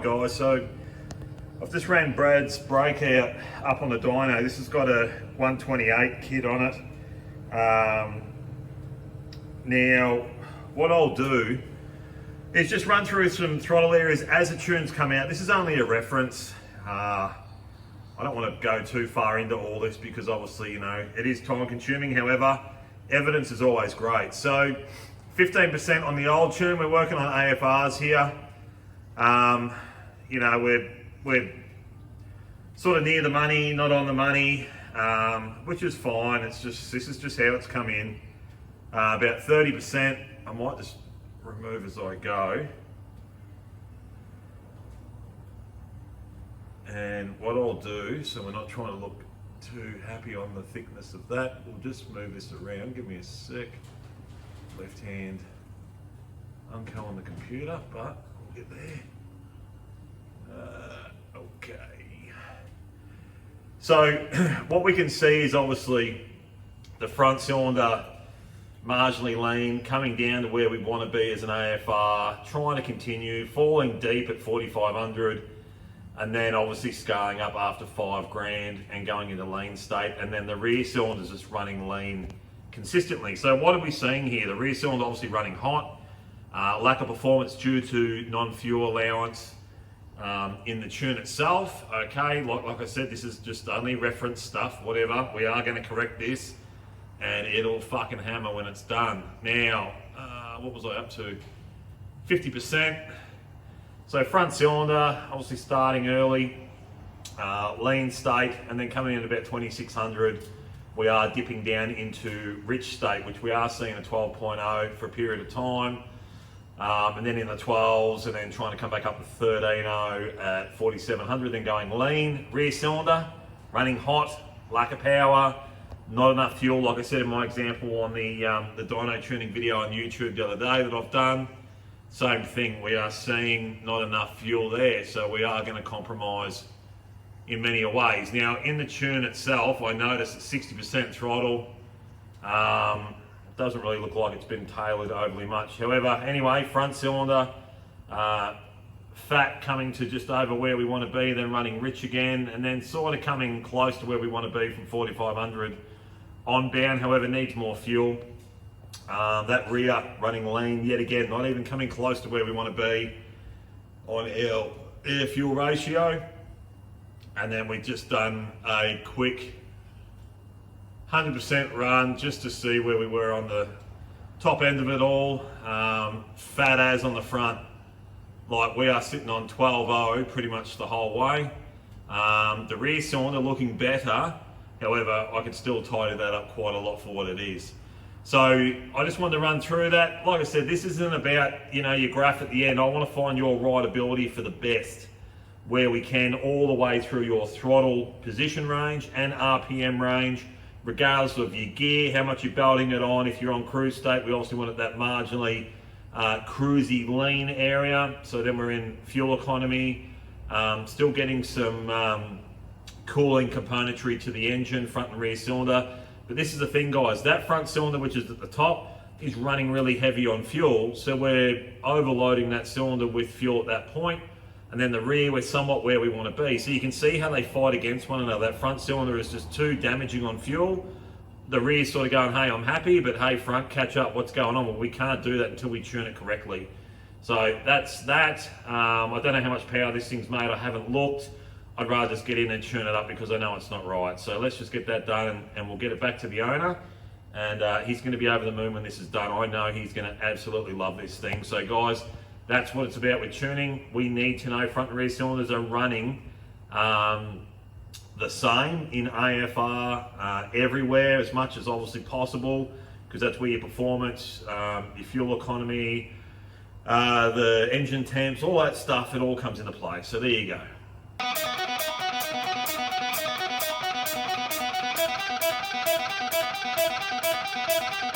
Alright guys, so I've just ran Brad's Breakout up on the dyno. This has got a 128 kit on it. Now, what I'll do is just run through some throttle areas as the tunes come out. This is only a reference. I don't want to go too far into all this because obviously, you know, it is time consuming. However, evidence is always great. So 15% on the old tune. We're working on AFRs here. You know, we're sort of near the money, not on the money, which is fine. It's just, this is just how it's come in. About 30%. I might just remove as I go. And what I'll do, so we're not trying to look too happy on the thickness of that, we'll just move this around. Give me a sec. Left hand unco on the computer, but we'll get there. Okay. So what we can see is obviously the front cylinder marginally lean, coming down to where we want to be as an AFR, trying to continue, falling deep at 4,500, and then obviously scaling up after 5 grand and going into lean state, and then the rear cylinder's just running lean consistently. So what are we seeing here? The rear cylinder obviously running hot, lack of performance due to non-fuel allowance in the tune itself. Okay, like I said, this is just only reference stuff, whatever. We are going to correct this and it'll fucking hammer when it's done. Now, what was I up to? 50%. So front cylinder, obviously starting early, lean state, and then coming in at about 2,600, we are dipping down into rich state, which we are seeing a 12.0 for a period of time. And then in the 12s, and then trying to come back up to 13.0 at 4,700, then going lean. Rear cylinder, running hot, lack of power, not enough fuel, like I said in my example on the dyno tuning video on YouTube the other day that I've done. Same thing, we are seeing not enough fuel there, so we are going to compromise in many ways. Now, in the tune itself, I noticed at 60% throttle, doesn't really look like it's been tailored overly much. However, anyway, front cylinder, fat coming to just over where we want to be, then running rich again, and then sort of coming close to where we want to be from 4,500 on bound. However, needs more fuel. That rear running lean yet again, not even coming close to where we want to be on our air fuel ratio. And then we've just done a quick 100% run just to see where we were on the top end of it all. Fat as on the front, like we are sitting on 12.0 pretty much the whole way. The rear cylinder looking better, however, I could still tidy that up quite a lot for what it is. So I just wanted to run through that. Like I said, this isn't about, you know, your graph at the end. I want to find your rideability for the best where we can, all the way through your throttle position range and RPM range, regardless of your gear, how much you're belting it on. If you're on cruise state, we also want it that marginally cruisy lean area. So then we're in fuel economy, still getting some cooling componentry to the engine, front and rear cylinder. But this is the thing, guys, that front cylinder, which is at the top, is running really heavy on fuel. So we're overloading that cylinder with fuel at that point. And then the rear, we're somewhat where we want to be. So you can see how they fight against one another. That front cylinder is just too damaging on fuel. The rear's sort of going, hey, I'm happy, but hey, front, catch up, what's going on? Well, we can't do that until we tune it correctly. So that's that. I don't know how much power this thing's made. I haven't looked. I'd rather just get in and tune it up because I know it's not right. So let's just get that done and we'll get it back to the owner. And he's going to be over the moon when this is done. I know he's going to absolutely love this thing. So guys, that's what it's about with tuning. We need to know front and rear cylinders are running the same in AFR everywhere as much as obviously possible, because that's where your performance, your fuel economy, the engine temps, all that stuff, it all comes into play. So there you go.